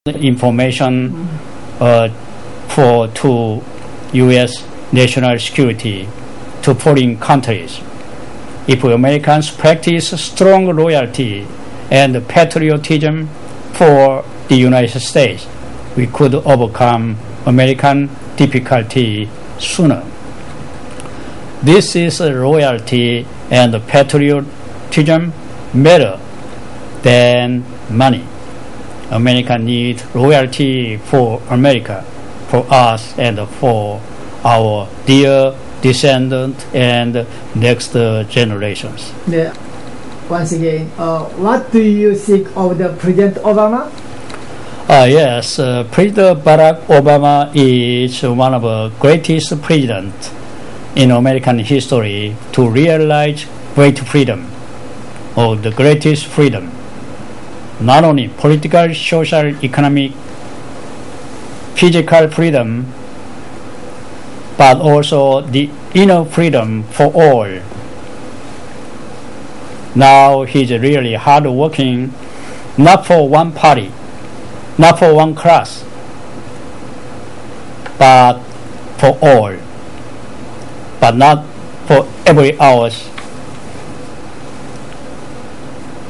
information to U.S. national security to foreign countries. If Americans practice strong loyalty and patriotism for the United States, we could overcome American difficulty sooner. This is loyalty and patriotism better than money. America needs loyalty for America, for us, and for our dear descendants and next generations. Yeah. Once again, what do you think of the President Obama? Yes, President Barack Obama is one of the greatest presidents in American history to realize great freedom, or the greatest freedom. Not only political, social, economic, physical freedom, but also the inner freedom for all. Now he's really hardworking, not for one party, not for one class, but for all, but not for every hour,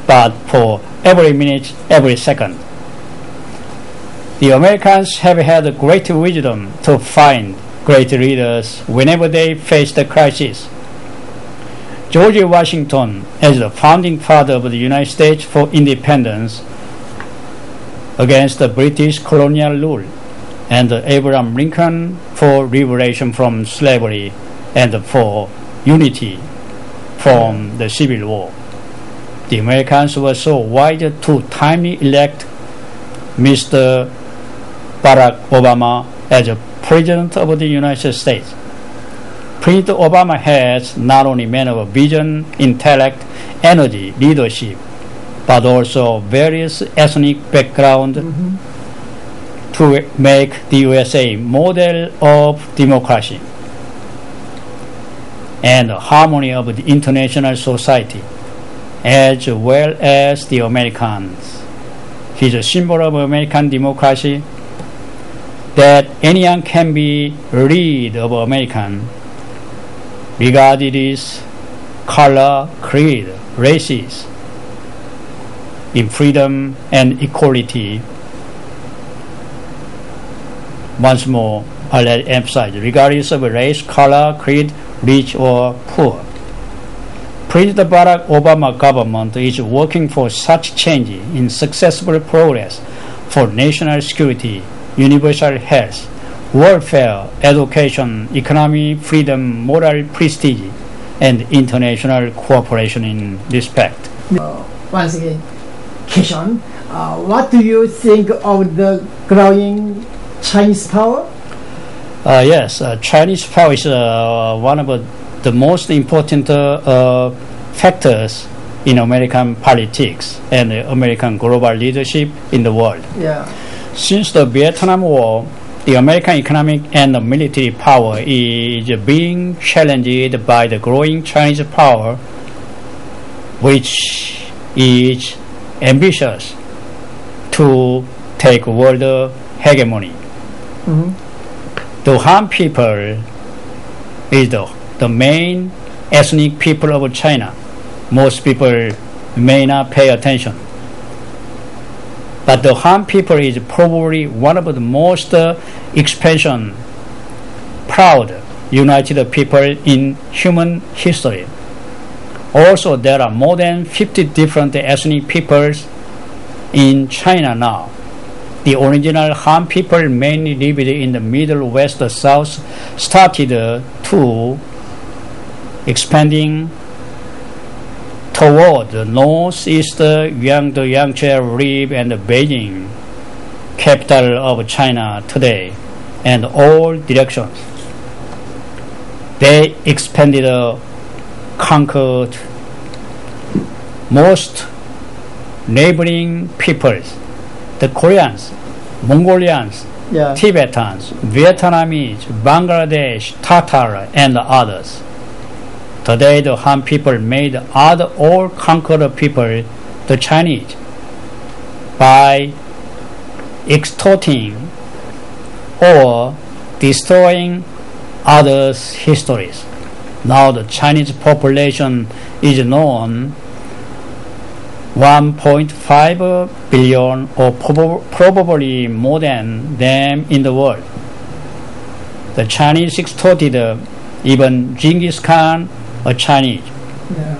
but for every minute, every second. The Americans have had great wisdom to find great leaders whenever they face the crisis. George Washington, as the founding father of the United States for independence against the British colonial rule, and Abraham Lincoln for liberation from slavery and for unity from the Civil War. The Americans were so wise to timely elect Mr. Barack Obama as a President of the United States. President Obama has not only men of vision, intellect, energy, leadership, but also various ethnic background to make the USA model of democracy and harmony of the international society, as well as the Americans. He's a symbol of American democracy, that anyone can be lead of American, regarded as color, creed, races, in freedom and equality. Once more, I'll emphasize, regardless of race, color, creed, rich or poor. President Barack Obama government is working for such change in successful progress for national security, universal health, welfare, education, economy, freedom, moral prestige, and international cooperation in respect. Once again, question, what do you think of the growing Chinese power? Yes, Chinese power is one of the most important factors in American politics and American global leadership in the world. Yeah. Since the Vietnam War, the American economic and military power is being challenged by the growing Chinese power, which is ambitious to take world hegemony. The Han people is the main ethnic people of China. Most people may not pay attention. But the Han people is probably one of the most expansion, proud, united people in human history. Also, there are more than 50 different ethnic peoples in China now. The original Han people mainly lived in the Middle West South, started to expanding toward the northeast, the Yangtze River and Beijing, capital of China today, and all directions. They expanded, conquered most neighboring peoples, the Koreans, Mongolians, Tibetans, Vietnamese, Bangladesh, Tatar, and others. Today, the Han people made other all conquered people, the Chinese, by extorting or destroying others' histories. Now the Chinese population is known 1.5 billion or probably more than them in the world. The Chinese extorted even Genghis Khan, a Chinese. Yeah.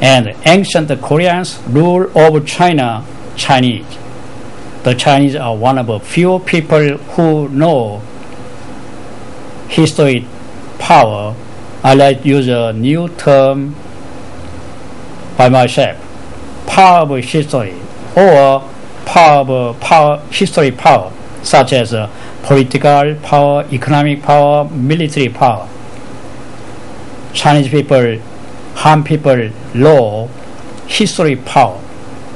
And ancient Koreans rule over China, Chinese. The Chinese are one of the few people who know history power. I like to use a new term by myself, power of history, or history power, such as political power, economic power, military power. Chinese people, Han people know history power.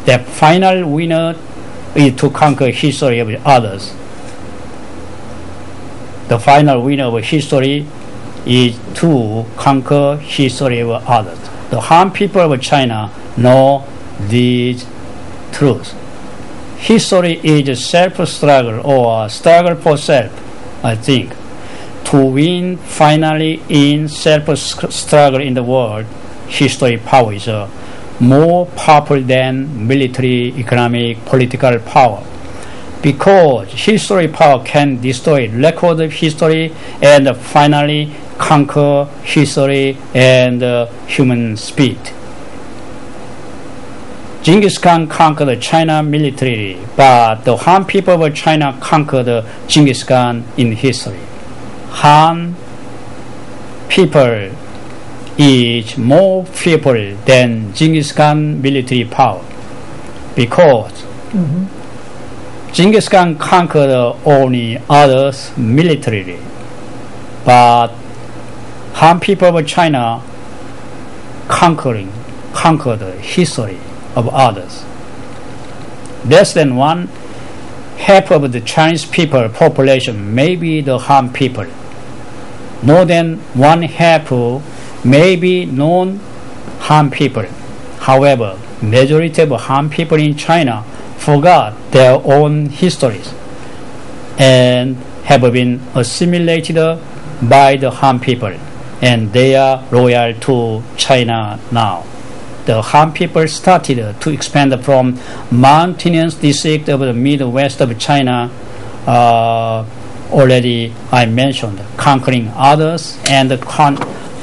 The final winner is to conquer history of others. The final winner of history is to conquer history of others. The Han people of China know these truths. History is self-struggle or struggle for self, I think. To win finally in self-struggle in the world, history power is more powerful than military, economic, political power. Because history power can destroy record of history and finally conquer history and human speed. Genghis Khan conquered China militarily, but the Han people of China conquered Genghis Khan in history. Han people is more fearful than Genghis Khan military power because Genghis Khan conquered only others militarily, but Han people of China conquered history of others. Less than one half of the Chinese people population may be the Han people. More than one half may be non-Han people. However, majority of Han people in China forgot their own histories and have been assimilated by the Han people, and they are loyal to China now. The Han people started to expand from mountainous district of the Midwest of China. Already I mentioned, conquering others and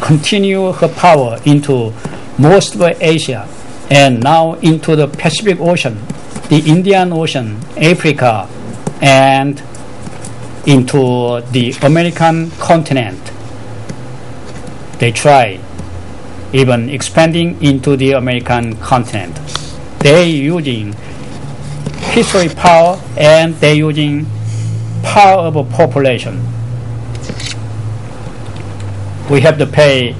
continue her power into most of Asia and now into the Pacific Ocean, the Indian Ocean, Africa, and into the American continent. They try even expanding into the American continent. They using history power and they using power of a population. We have to pay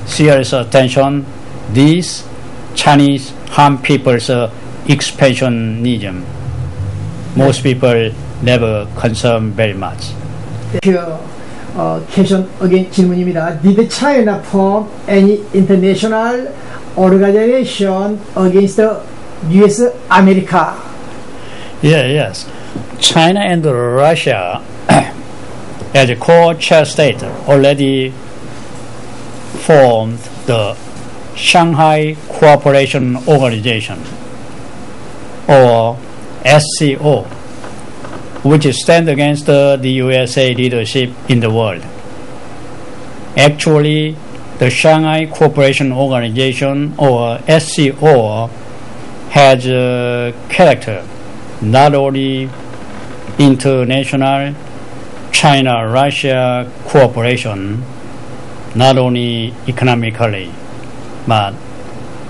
serious attention these Chinese Han people's expansionism. Most people never concern very much. Question again 질문입니다. Did China form any international organization against the U.S. America? Yes. China and Russia, as a co-chair state, already formed the Shanghai Cooperation Organization, or SCO, which stands against the USA leadership in the world. Actually, the Shanghai Cooperation Organization, or SCO, has a character not only international China-Russia cooperation, not only economically, but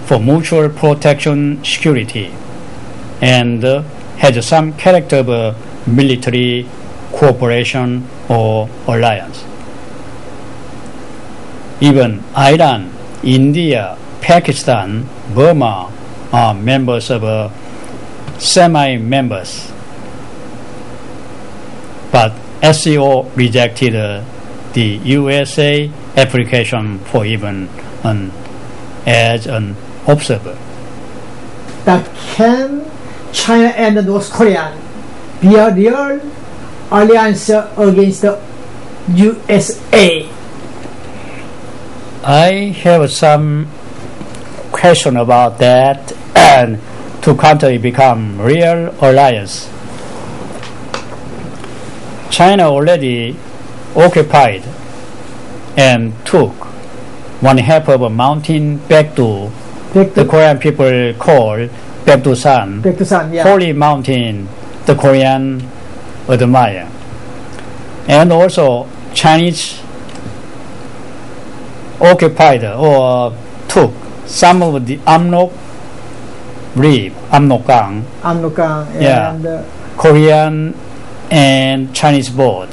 for mutual protection security, and has some character of military cooperation or alliance. Even Iran, India, Pakistan, Burma are members of semi-members. But SCO rejected the USA application for even as an observer. That can China and North Korea their real alliance against the USA? I have some question about that, and two countries become real alliance. China already occupied and took one half of a mountain back to the Korean people call Baekdusan, yeah. holy mountain the Korean admire. And also Chinese occupied or took some of the Amnok reef, Amnokgang, and Korean and Chinese board.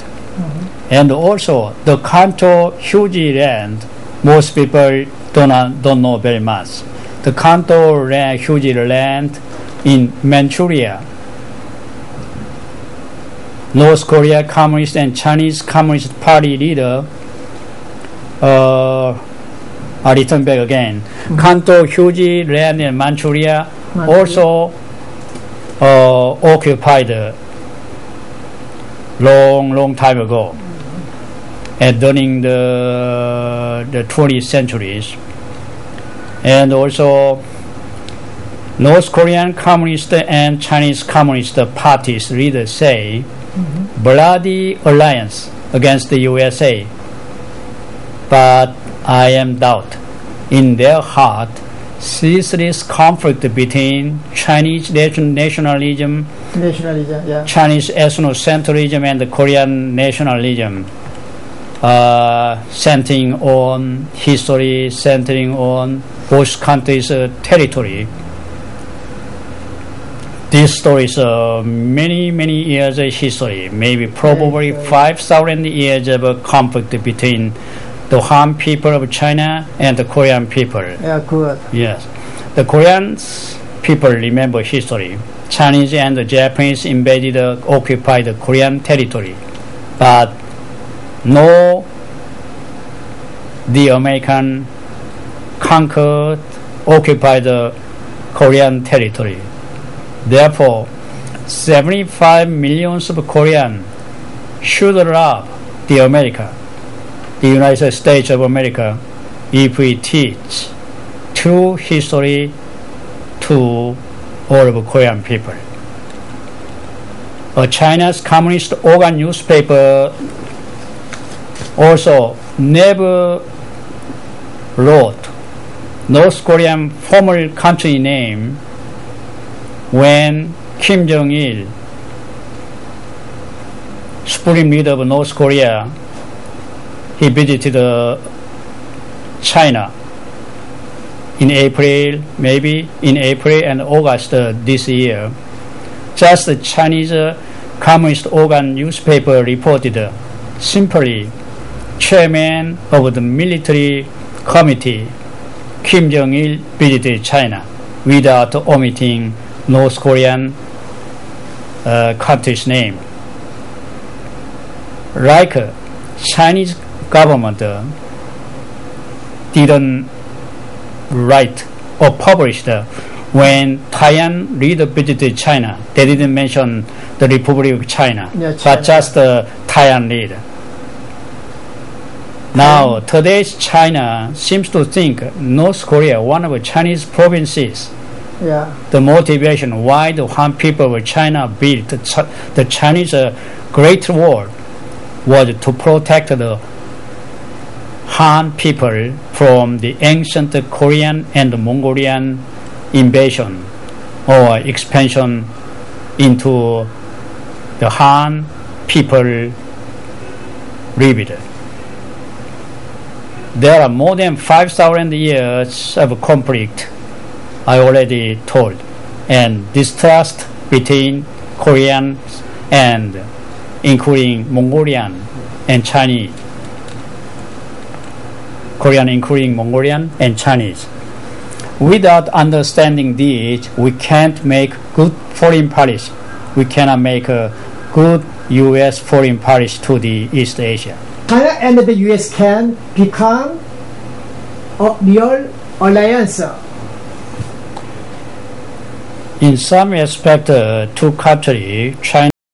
And also the Kanto huge land, most people don't know very much. The Kanto huge land in Manchuria. North Korea Communist and Chinese Communist Party leader I return back again. Kanto huge land in Manchuria also occupied long time ago, and during the 20th centuries. And also North Korean Communist and Chinese Communist parties leaders say bloody alliance against the USA, but I am doubt in their heart ceaseless conflict between Chinese nationalism, Chinese ethnocentrism, and the Korean nationalism, centering on history, centering on both countries' territory. This story is many years of history, maybe probably 5,000 years of conflict between the Han people of China and the Korean people. Yeah, good. Yes. The Korean people remember history. Chinese and the Japanese invaded occupied the Korean territory, but no, the American conquered, occupied the Korean territory. Therefore, 75 million of Koreans should love the America, the United States of America, if we teach true history to all of Korean people. China's communist organ newspaper also never wrote North Korean former country name when Kim Jong-il, supreme leader of North Korea, he visited China in April, maybe in April and August this year. Just the Chinese Communist organ newspaper reported simply chairman of the military committee, Kim Jong-il, visited China without omitting North Korean country's name. Like Chinese government didn't write or publish when Taiwan leader visited China. They didn't mention the Republic of China, but just the Taiwan leader. Now, today's China seems to think North Korea, one of the Chinese provinces, the motivation why the Han people of China built the Chinese Great Wall was to protect the Han people from the ancient Korean and Mongolian invasion or expansion into the Han people lived. There are more than 5,000 years of conflict, I already told, and distrust between Koreans and including Mongolian and Chinese. Korean including Mongolian and Chinese. Without understanding this, we can't make good foreign policy. We cannot make a good U.S. foreign policy to the East Asia. China and the U.S. can become a real alliance. In some aspect, two countries, China